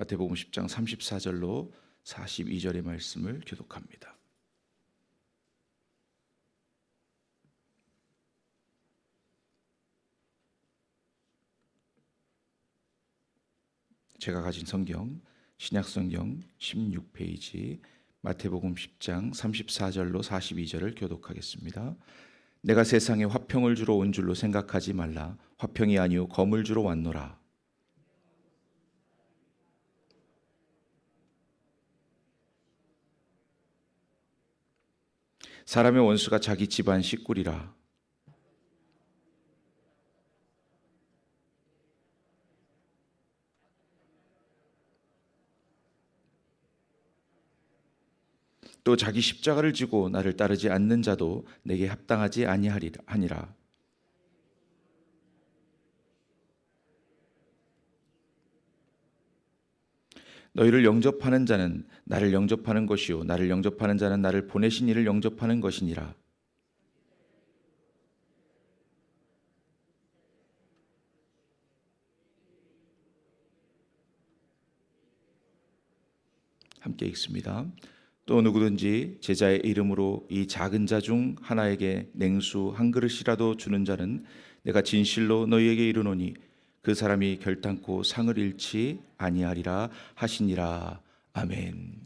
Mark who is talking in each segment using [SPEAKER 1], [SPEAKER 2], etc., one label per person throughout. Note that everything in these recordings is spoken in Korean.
[SPEAKER 1] 마태복음 10장 34절로 42절의 말씀을 교독합니다. 제가 가진 성경 신약성경 16페이지 마태복음 10장 34절로 42절을 교독하겠습니다. 내가 세상에 화평을 주러 온 줄로 생각하지 말라. 화평이 아니요 검을 주러 왔노라. 사람의 원수가 자기 집안 식구리라. 또 자기 십자가를 지고 나를 따르지 않는 자도 내게 합당하지 아니하니라. 너희를 영접하는 자는 나를 영접하는 것이요 나를 영접하는 자는 나를 보내신 이를 영접하는 것이니라. 함께 읽습니다. 또 누구든지 제자의 이름으로 이 작은 자 중 하나에게 냉수 한 그릇이라도 주는 자는 내가 진실로 너희에게 이르노니 그 사람이 결단코 상을 잃지 아니하리라 하시니라. 아멘.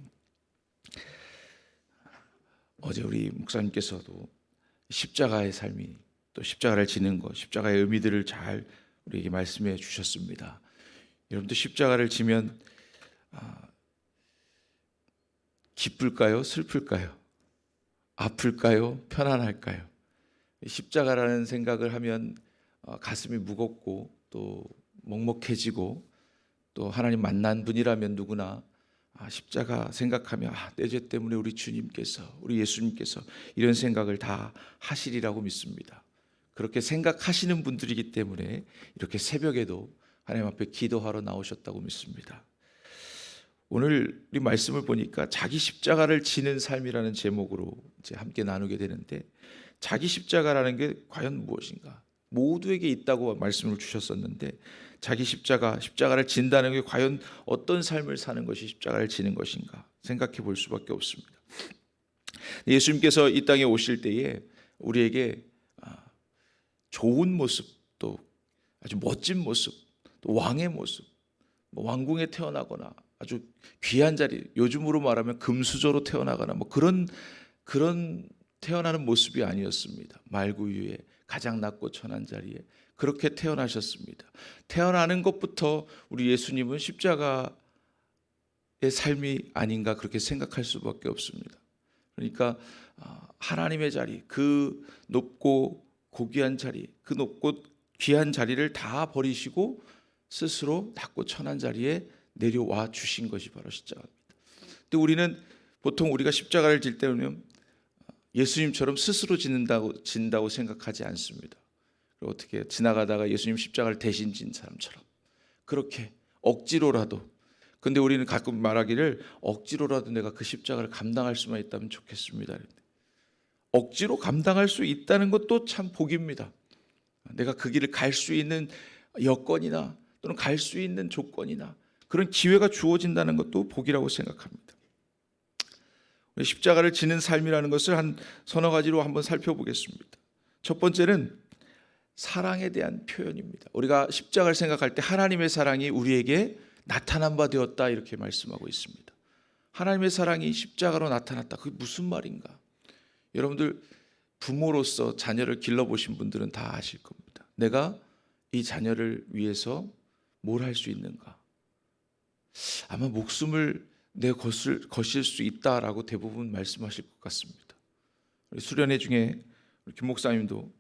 [SPEAKER 1] 어제 우리 목사님께서도 십자가의 삶이 또 십자가를 지는 것, 십자가의 의미들을 잘 우리에게 말씀해 주셨습니다. 여러분도 십자가를 지면 기쁠까요? 슬플까요? 아플까요? 편안할까요? 십자가라는 생각을 하면 가슴이 무겁고 또 먹먹해지고, 또 하나님 만난 분이라면 누구나 십자가 생각하면 내 죄 때문에 우리 주님께서, 우리 예수님께서 이런 생각을 다 하시리라고 믿습니다. 그렇게 생각하시는 분들이기 때문에 이렇게 새벽에도 하나님 앞에 기도하러 나오셨다고 믿습니다. 오늘 우리 말씀을 보니까 자기 십자가를 지는 삶이라는 제목으로 이제 함께 나누게 되는데, 자기 십자가라는 게 과연 무엇인가? 모두에게 있다고 말씀을 주셨었는데, 자기 십자가를 진다는 게 과연 어떤 삶을 사는 것이 십자가를 지는 것인가 생각해 볼 수밖에 없습니다. 예수님께서 이 땅에 오실 때에 우리에게 좋은 모습, 또 아주 멋진 모습, 또 왕의 모습, 왕궁에 태어나거나 아주 귀한 자리, 요즘으로 말하면 금수저로 태어나거나 그런 태어나는 모습이 아니었습니다. 말구유에 가장 낮고 천한 자리에 그렇게 태어나셨습니다. 태어나는 것부터 우리 예수님은 십자가의 삶이 아닌가 그렇게 생각할 수밖에 없습니다. 그러니까 하나님의 자리, 그 높고 고귀한 자리, 그 높고 귀한 자리를 다 버리시고 스스로 낮고 천한 자리에 내려와 주신 것이 바로 십자가입니다. 근데 우리는 보통 우리가 십자가를 질 때는 예수님처럼 스스로 진다고 생각하지 않습니다. 그리고 어떻게 지나가다가 예수님 십자가를 대신 진 사람처럼 그렇게 억지로라도, 근데 우리는 가끔 말하기를 억지로라도 내가 그 십자가를 감당할 수만 있다면 좋겠습니다. 억지로 감당할 수 있다는 것도 참 복입니다. 내가 그 길을 갈 수 있는 여건이나 또는 갈 수 있는 조건이나 그런 기회가 주어진다는 것도 복이라고 생각합니다. 십자가를 지는 삶이라는 것을 한 서너 가지로 한번 살펴보겠습니다. 첫 번째는 사랑에 대한 표현입니다. 우리가 십자가를 생각할 때 하나님의 사랑이 우리에게 나타난 바 되었다 이렇게 말씀하고 있습니다. 하나님의 사랑이 십자가로 나타났다. 그게 무슨 말인가? 여러분들 부모로서 자녀를 길러보신 분들은 다 아실 겁니다. 내가 이 자녀를 위해서 뭘 할 수 있는가? 아마 목숨을 내 거실 수 있다라고 대부분 말씀하실 것 같습니다. 우리 수련회 중에 김 목사님도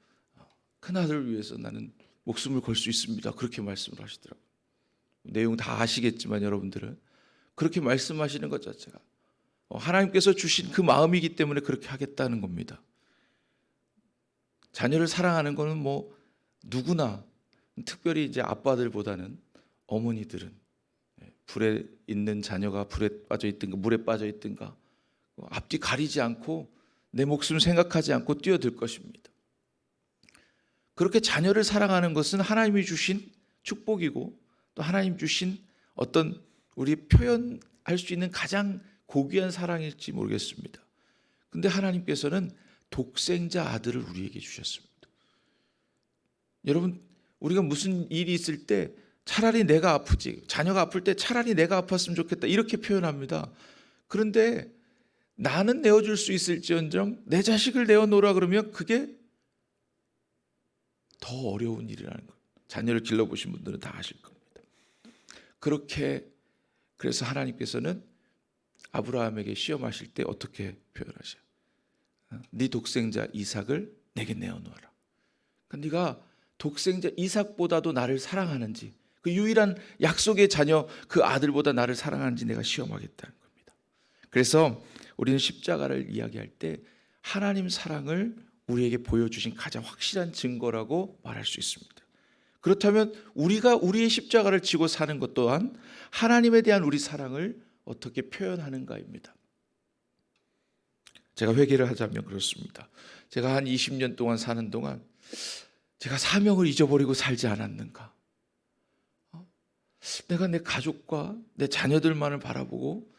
[SPEAKER 1] 큰아들을 위해서 나는 목숨을 걸 수 있습니다. 그렇게 말씀을 하시더라고요. 내용 다 아시겠지만 여러분들은 그렇게 말씀하시는 것 자체가 하나님께서 주신 그 마음이기 때문에 그렇게 하겠다는 겁니다. 자녀를 사랑하는 것은 누구나, 특별히 이제 아빠들보다는 어머니들은 불에 있는 자녀가 불에 빠져 있든가 물에 빠져 있든가 앞뒤 가리지 않고 내 목숨을 생각하지 않고 뛰어들 것입니다. 그렇게 자녀를 사랑하는 것은 하나님이 주신 축복이고 또 하나님 주신 어떤 우리 표현할 수 있는 가장 고귀한 사랑일지 모르겠습니다. 근데 하나님께서는 독생자 아들을 우리에게 주셨습니다. 여러분, 우리가 무슨 일이 있을 때 차라리 내가 아프지, 자녀가 아플 때 차라리 내가 아팠으면 좋겠다 이렇게 표현합니다. 그런데 나는 내어줄 수 있을지언정 내 자식을 내어놓으라 그러면 그게 더 어려운 일이라는 거예요. 자녀를 길러보신 분들은 다 아실 겁니다. 그렇게 그래서 하나님께서는 아브라함에게 시험하실 때 어떻게 표현하셔요? 네 독생자 이삭을 내게 내어놓아라. 그러니까 네가 독생자 이삭보다도 나를 사랑하는지, 그 유일한 약속의 자녀 그 아들보다 나를 사랑하는지 내가 시험하겠다는 겁니다. 그래서 우리는 십자가를 이야기할 때 하나님 사랑을 우리에게 보여주신 가장 확실한 증거라고 말할 수 있습니다. 그렇다면 우리가 우리의 십자가를 지고 사는 것 또한 하나님에 대한 우리 사랑을 어떻게 표현하는가입니다. 제가 회개를 하자면 그렇습니다. 제가 한 20년 동안 사는 동안 제가 사명을 잊어버리고 살지 않았는가? 내가 내 가족과 내 자녀들만을 바라보고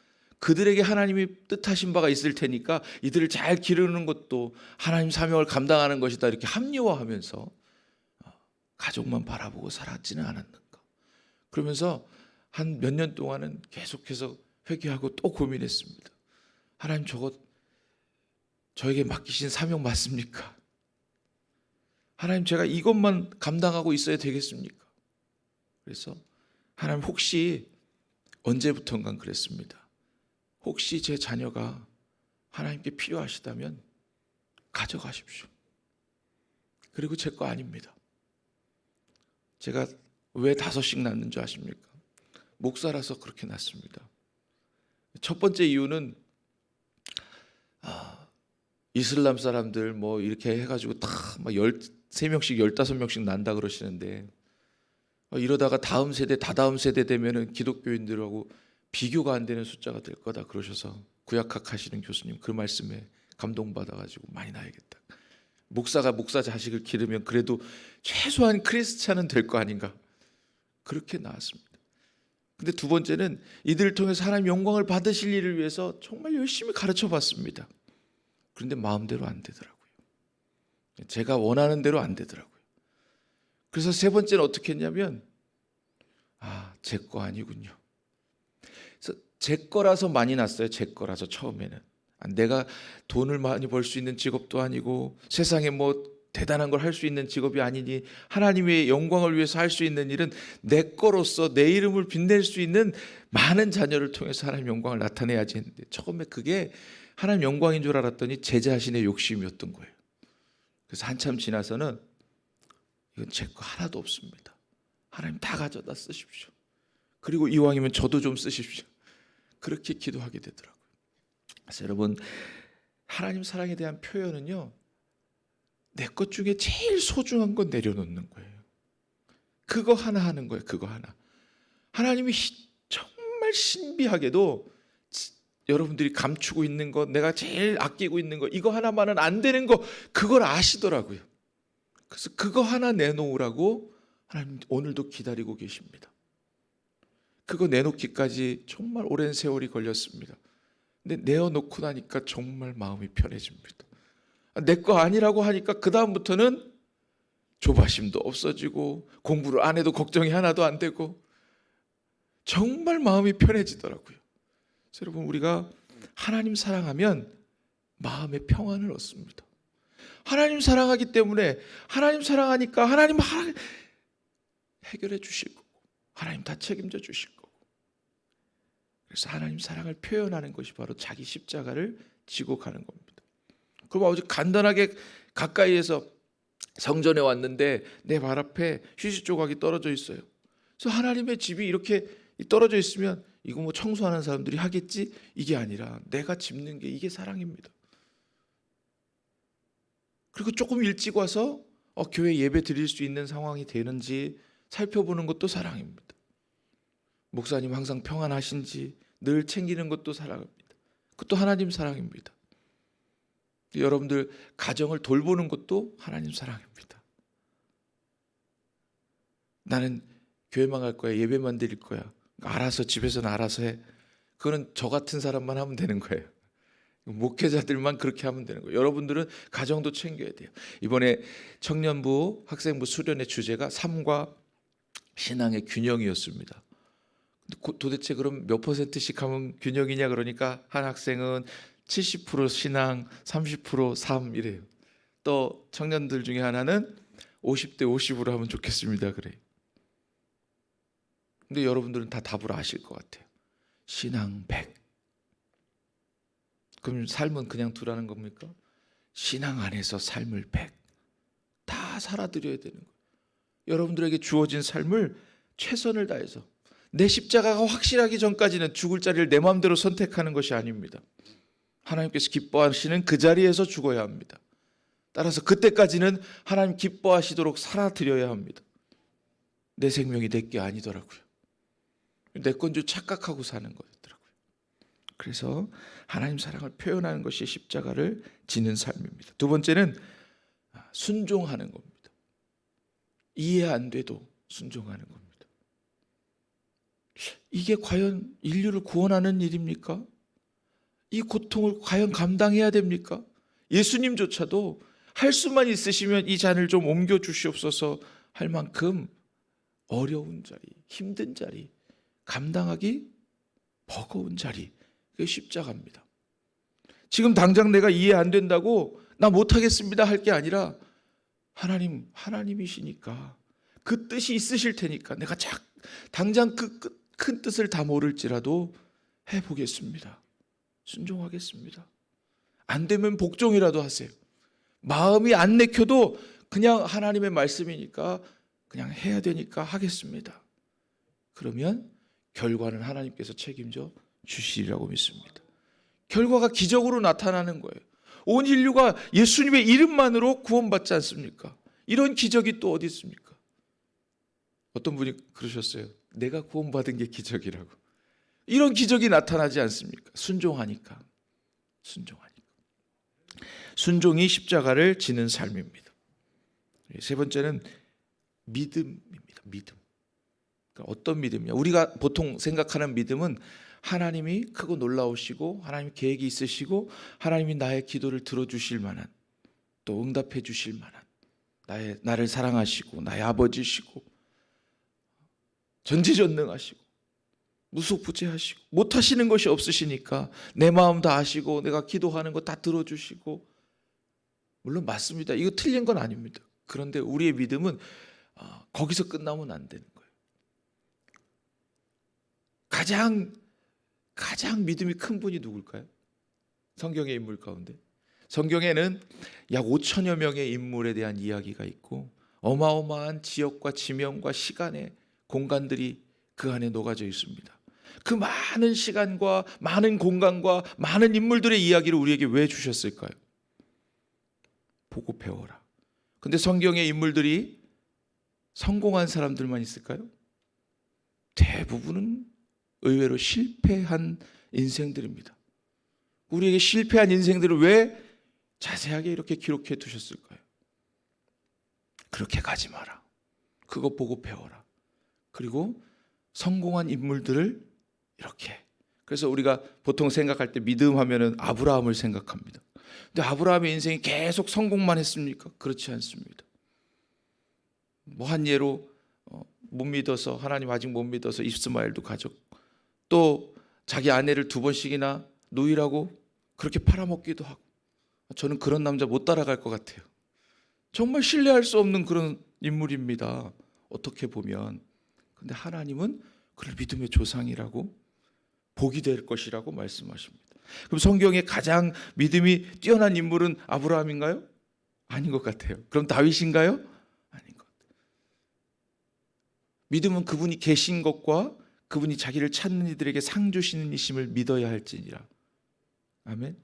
[SPEAKER 1] 그들에게 하나님이 뜻하신 바가 있을 테니까 이들을 잘 기르는 것도 하나님 사명을 감당하는 것이다 이렇게 합리화하면서 가족만 바라보고 살았지는 않았는가? 그러면서 한 몇 년 동안은 계속해서 회개하고 또 고민했습니다. 하나님, 저에게 맡기신 사명 맞습니까? 하나님, 제가 이것만 감당하고 있어야 되겠습니까? 그래서 하나님, 혹시 언제부턴가 그랬습니다. 혹시 제 자녀가 하나님께 필요하시다면 가져가십시오. 그리고 제 거 아닙니다. 제가 왜 5씩 낳는 줄 아십니까? 목사라서 그렇게 낳습니다. 첫 번째 이유는 이슬람 사람들 뭐 이렇게 해가지고 다 막 13명씩 15명씩 난다 그러시는데 이러다가 다음 세대 다다음 세대 되면은 기독교인들하고 비교가 안 되는 숫자가 될 거다 그러셔서 구약학 하시는 교수님 그 말씀에 감동받아가지고 많이 낳아야겠다. 목사가 목사 자식을 기르면 그래도 최소한 크리스찬은 될 거 아닌가, 그렇게 나왔습니다. 근데 두 번째는 이들을 통해서 하나님 영광을 받으실 일을 위해서 정말 열심히 가르쳐 봤습니다. 그런데 마음대로 안 되더라고요. 제가 원하는 대로 안 되더라고요. 그래서 세 번째는 어떻게 했냐면 제 거 아니군요. 그래서 제 거라서 많이 났어요. 제 거라서 처음에는. 내가 돈을 많이 벌 수 있는 직업도 아니고 세상에 뭐 대단한 걸 할 수 있는 직업이 아니니 하나님의 영광을 위해서 할 수 있는 일은 내 거로서 내 이름을 빛낼 수 있는 많은 자녀를 통해서 하나님 영광을 나타내야지 했는데 처음에 그게 하나님 영광인 줄 알았더니 제 자신의 욕심이었던 거예요. 그래서 한참 지나서는 이건 제 거 하나도 없습니다. 하나님 다 가져다 쓰십시오. 그리고 이왕이면 저도 좀 쓰십시오. 그렇게 기도하게 되더라고요. 그래서 여러분, 하나님 사랑에 대한 표현은요, 내 것 중에 제일 소중한 건 내려놓는 거예요. 그거 하나 하는 거예요. 그거 하나. 하나님이 정말 신비하게도 여러분들이 감추고 있는 것, 내가 제일 아끼고 있는 것, 이거 하나만은 안 되는 거, 그걸 아시더라고요. 그래서 그거 하나 내놓으라고 하나님 오늘도 기다리고 계십니다. 그거 내놓기까지 정말 오랜 세월이 걸렸습니다. 근데 내어놓고 나니까 정말 마음이 편해집니다. 내 거 아니라고 하니까 그 다음부터는 조바심도 없어지고 공부를 안 해도 걱정이 하나도 안 되고 정말 마음이 편해지더라고요. 그래서 여러분, 우리가 하나님 사랑하면 마음의 평안을 얻습니다. 하나님 사랑하기 때문에 하나님 사랑하니까 하나님 해결해 주실 거고 하나님 다 책임져 주실 거고, 그래서 하나님 사랑을 표현하는 것이 바로 자기 십자가를 지고 가는 겁니다. 그럼 아주 간단하게 가까이에서 성전에 왔는데 내 발 앞에 휴지 조각이 떨어져 있어요. 그래서 하나님의 집이 이렇게 떨어져 있으면 이거 뭐 청소하는 사람들이 하겠지? 이게 아니라 내가 짚는 게 이게 사랑입니다. 그리고 조금 일찍 와서 교회 예배 드릴 수 있는 상황이 되는지 살펴보는 것도 사랑입니다. 목사님 항상 평안하신지 늘 챙기는 것도 사랑입니다. 그것도 하나님 사랑입니다. 여러분들 가정을 돌보는 것도 하나님 사랑입니다. 나는 교회만 갈 거야, 예배만 드릴 거야, 알아서 집에서는 알아서 해. 그거는 저 같은 사람만 하면 되는 거예요. 목회자들만 그렇게 하면 되는 거예요. 여러분들은 가정도 챙겨야 돼요. 이번에 청년부 학생부 수련의 주제가 삶과 신앙의 균형이었습니다. 도대체 그럼 몇 %씩 하면 균형이냐 그러니까 한 학생은 70% 신앙, 30% 삶 이래요. 또 청년들 중에 하나는 50대 50으로 하면 좋겠습니다 그래요. 근데 여러분들은 다 답을 아실 것 같아요. 신앙 100. 그럼 삶은 그냥 두라는 겁니까? 신앙 안에서 삶을 100. 다 살아드려야 되는 거예요. 여러분들에게 주어진 삶을 최선을 다해서 내 십자가가 확실하기 전까지는 죽을 자리를 내 마음대로 선택하는 것이 아닙니다. 하나님께서 기뻐하시는 그 자리에서 죽어야 합니다. 따라서 그때까지는 하나님 기뻐하시도록 살아드려야 합니다. 내 생명이 내 게 아니더라고요. 내 건 줄 착각하고 사는 거였더라고요. 그래서 하나님 사랑을 표현하는 것이 십자가를 지는 삶입니다. 두 번째는 순종하는 겁니다. 이해 안 돼도 순종하는 겁니다. 이게 과연 인류를 구원하는 일입니까? 이 고통을 과연 감당해야 됩니까? 예수님조차도 할 수만 있으시면 이 잔을 좀 옮겨 주시옵소서 할 만큼 어려운 자리, 힘든 자리, 감당하기 버거운 자리, 그게 십자가입니다. 지금 당장 내가 이해 안 된다고 나 못하겠습니다 할 게 아니라 하나님이시니까 그 뜻이 있으실 테니까 내가 당장 그 큰 뜻을 다 모를지라도 해보겠습니다. 순종하겠습니다. 안 되면 복종이라도 하세요. 마음이 안 내켜도 그냥 하나님의 말씀이니까 그냥 해야 되니까 하겠습니다. 그러면 결과는 하나님께서 책임져 주시리라고 믿습니다. 결과가 기적으로 나타나는 거예요. 온 인류가 예수님의 이름만으로 구원받지 않습니까? 이런 기적이 또 어디 있습니까? 어떤 분이 그러셨어요. 내가 구원받은 게 기적이라고. 이런 기적이 나타나지 않습니까? 순종하니까. 순종이 십자가를 지는 삶입니다. 세 번째는 믿음입니다. 믿음. 그러니까 어떤 믿음이냐? 우리가 보통 생각하는 믿음은 하나님이 크고 놀라우시고 하나님이 계획이 있으시고 하나님이 나의 기도를 들어주실 만한 또 응답해 주실 만한 나를 사랑하시고 나의 아버지시고 전지전능하시고 무소부재하시고 못하시는 것이 없으시니까 내 마음 다 아시고 내가 기도하는 거 다 들어주시고 물론 맞습니다. 이거 틀린 건 아닙니다. 그런데 우리의 믿음은 거기서 끝나면 안 되는 거예요. 가장 믿음이 큰 분이 누굴까요? 성경의 인물 가운데 성경에는 약 5천여 명의 인물에 대한 이야기가 있고 어마어마한 지역과 지명과 시간의 공간들이 그 안에 녹아져 있습니다. 그 많은 시간과 많은 공간과 많은 인물들의 이야기를 우리에게 왜 주셨을까요? 보고 배워라. 근데 성경의 인물들이 성공한 사람들만 있을까요? 대부분은 의외로 실패한 인생들입니다. 우리에게 실패한 인생들을 왜 자세하게 이렇게 기록해 두셨을까요? 그렇게 가지 마라. 그거 보고 배워라. 그리고 성공한 인물들을 이렇게. 그래서 우리가 보통 생각할 때 믿음 하면은 아브라함을 생각합니다. 근데 아브라함의 인생이 계속 성공만 했습니까? 그렇지 않습니다. 뭐 한 예로 못 믿어서 하나님 아직 못 믿어서 이스마엘도 가졌고 또 자기 아내를 2번씩이나 누이라고 그렇게 팔아먹기도 하고 저는 그런 남자 못 따라갈 것 같아요. 정말 신뢰할 수 없는 그런 인물입니다. 어떻게 보면. 근데 하나님은 그를 믿음의 조상이라고 복이 될 것이라고 말씀하십니다. 그럼 성경의 가장 믿음이 뛰어난 인물은 아브라함인가요? 아닌 것 같아요. 그럼 다윗인가요? 아닌 것 같아요. 믿음은 그분이 계신 것과 그분이 자기를 찾는 이들에게 상 주시는 이심을 믿어야 할지니라. 아멘.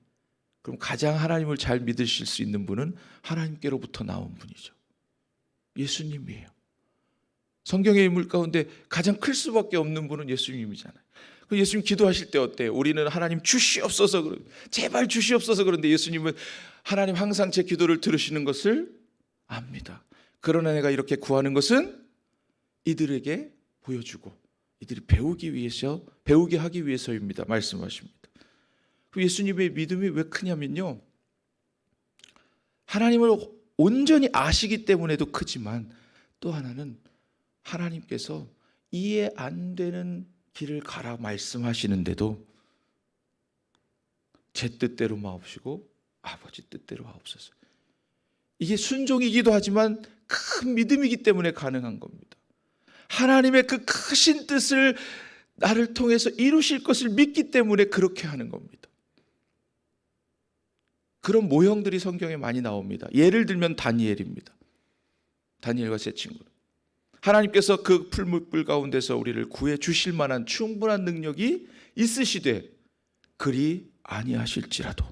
[SPEAKER 1] 그럼 가장 하나님을 잘 믿으실 수 있는 분은 하나님께로부터 나온 분이죠. 예수님이에요. 성경의 인물 가운데 가장 클 수밖에 없는 분은 예수님이잖아요. 예수님 기도하실 때 어때요? 우리는 하나님 주시옵소서, 제발 주시옵소서 그런데 예수님은 하나님 항상 제 기도를 들으시는 것을 압니다. 그러나 내가 이렇게 구하는 것은 이들에게 보여주고 이들이 배우게 하기 위해서입니다. 말씀하십니다. 그 예수님의 믿음이 왜 크냐면요, 하나님을 온전히 아시기 때문에도 크지만 또 하나는 하나님께서 이해 안 되는 길을 가라 말씀하시는데도 제 뜻대로 마옵시고 아버지 뜻대로 하옵소서. 이게 순종이기도 하지만 큰 믿음이기 때문에 가능한 겁니다. 하나님의 그 크신 뜻을 나를 통해서 이루실 것을 믿기 때문에 그렇게 하는 겁니다. 그런 모형들이 성경에 많이 나옵니다. 예를 들면 다니엘입니다. 다니엘과 세 친구는 하나님께서 그 풀무불 가운데서 우리를 구해 주실 만한 충분한 능력이 있으시되 그리 아니하실지라도,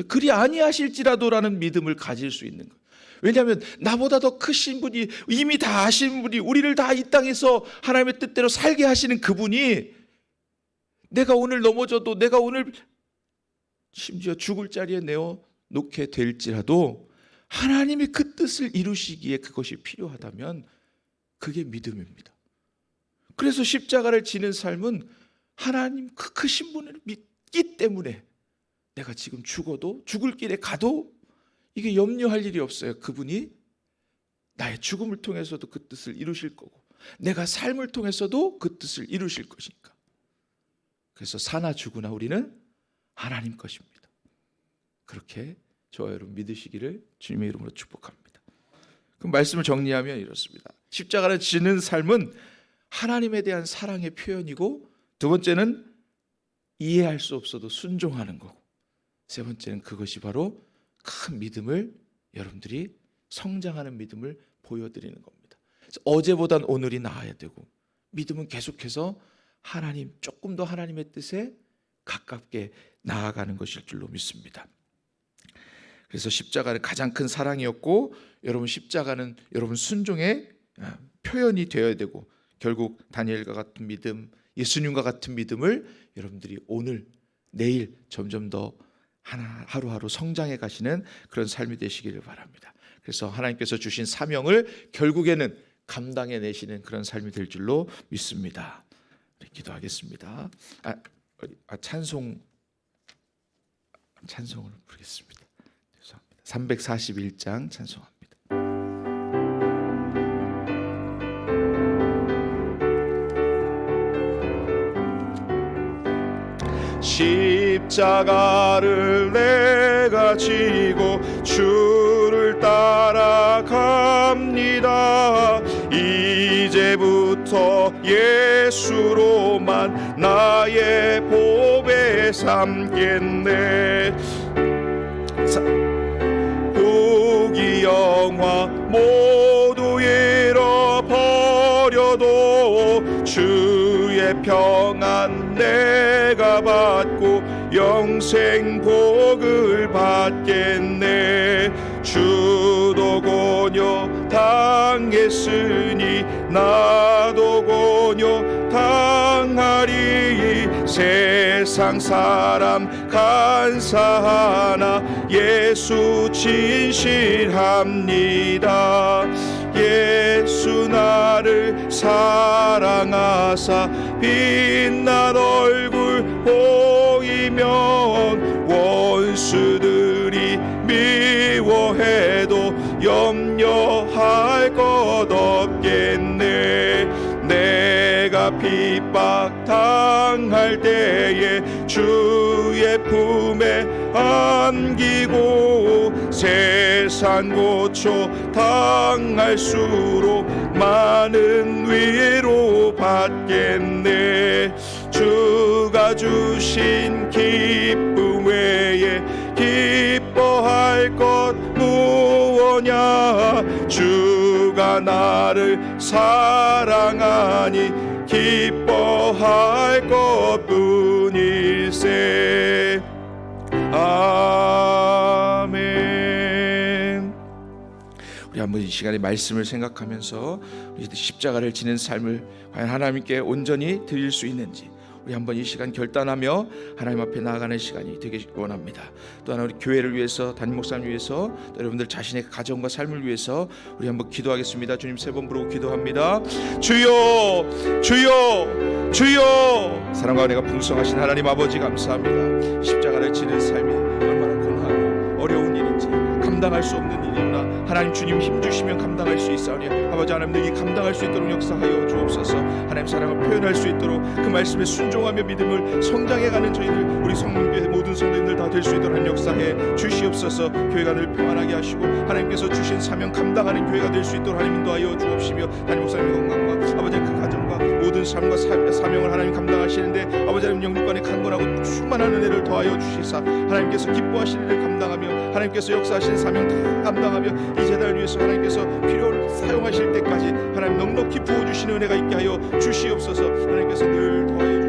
[SPEAKER 1] 그리 아니하실지라도라는 믿음을 가질 수 있는 거예요. 왜냐하면 나보다 더 크신 분이, 이미 다 아시는 분이, 우리를 다 이 땅에서 하나님의 뜻대로 살게 하시는 그분이 내가 오늘 넘어져도, 내가 오늘 심지어 죽을 자리에 내어 놓게 될지라도 하나님이 그 뜻을 이루시기에 그것이 필요하다면 그게 믿음입니다. 그래서 십자가를 지는 삶은 하나님 그 크신 분을 믿기 때문에 내가 지금 죽어도, 죽을 길에 가도 이게 염려할 일이 없어요. 그분이 나의 죽음을 통해서도 그 뜻을 이루실 거고 내가 삶을 통해서도 그 뜻을 이루실 것이니까. 그래서 사나 죽으나 우리는 하나님 것입니다. 그렇게 저와 여러분 믿으시기를 주님의 이름으로 축복합니다. 그럼 말씀을 정리하면 이렇습니다. 십자가를 지는 삶은 하나님에 대한 사랑의 표현이고, 두 번째는 이해할 수 없어도 순종하는 거고, 세 번째는 그것이 바로 큰 믿음을, 여러분들이 성장하는 믿음을 보여드리는 겁니다. 그래서 어제보단 오늘이 나아야 되고, 믿음은 계속해서 하나님, 조금 더 하나님의 뜻에 가깝게 나아가는 것일 줄로 믿습니다. 그래서 십자가는 가장 큰 사랑이었고, 여러분 십자가는 여러분 순종의 표현이 되어야 되고, 결국 다니엘과 같은 믿음, 예수님과 같은 믿음을 여러분들이 오늘, 내일 점점 더 하루하루 성장해 가시는 그런 삶이 되시기를 바랍니다. 그래서 하나님께서 주신 사명을 결국에는 감당해 내시는 그런 삶이 될 줄로 믿습니다. 기도하겠습니다. 찬송을 부르겠습니다. 죄송합니다. 341장 찬송합니다. 십자가를 내가 지고 주를 따라갑니다. 이제부터 예수로만 나의 보배 삼겠네. 부귀 영화 모두 잃어버려도 주의 평안 내가 받고 영생 복을 받겠네. 주도 고뇨 당했으니 나도 고뇨 당하리. 세상 사람 간사하나 예수 진실합니다. 예수 나를 사랑하사 빛난 얼굴 보이면 원수들이 미워해도 염려할 것 없겠네. 내가 핍박 당할 때에 주의 품에 안기고 세상 고초 당할수록 많은 위로 받겠네. 주가 주신 기쁨 외에 기뻐할 것 무엇냐. 주가 나를 사랑하니 기뻐할 것뿐일세. 아멘. 우리 한번 이 시간에 말씀을 생각하면서 우리 십자가를 지는 삶을 과연 하나님께 온전히 드릴 수 있는지, 우리 한번 이 시간 결단하며 하나님 앞에 나아가는 시간이 되길 원합니다. 또 하나 우리 교회를 위해서, 담임 목사님 위해서, 또 여러분들 자신의 가정과 삶을 위해서 우리 한번 기도하겠습니다. 주님 3번 부르고 기도합니다. 주여, 주여, 주여. 사랑과 은혜가 풍성하신 하나님 아버지 감사합니다. 십자가를 지는 삶이 얼마나 고난하고 어려운 일인지, 감당할 수 없는 일이구나. 하나님 주님 힘주시면 감당할 수 있사오니 아버지 하나님 능히 감당할 수 있도록 역사하여 주옵소서. 하나님 사랑을 표현할 수 있도록 그 말씀에 순종하며 믿음을 성장해가는 저희들, 우리 성문교회 모든 성도님들 다 될 수 있도록 한 역사해 주시옵소서. 교회가 늘 평안하게 하시고 하나님께서 주신 사명 감당하는 교회가 될 수 있도록 하나님 인도하여 주옵시며, 하나님 목사님의 건강과 아버지 그 가정과 모든 삶과 사명을 하나님 감당하시는데 아버지 하나님 영육간에 강건하고 충만한 은혜를 더하여 주시사 하나님께서 기뻐하시는 일을 감당하며 하나님께서 역사하신 사명 다 감당하며 이 재단을 위해서 하나님께서 필요를 사용하실 때까지 하나님 넉넉히 부어주시는 은혜가 있게 하여 주시옵소서. 하나님께서 늘 더하여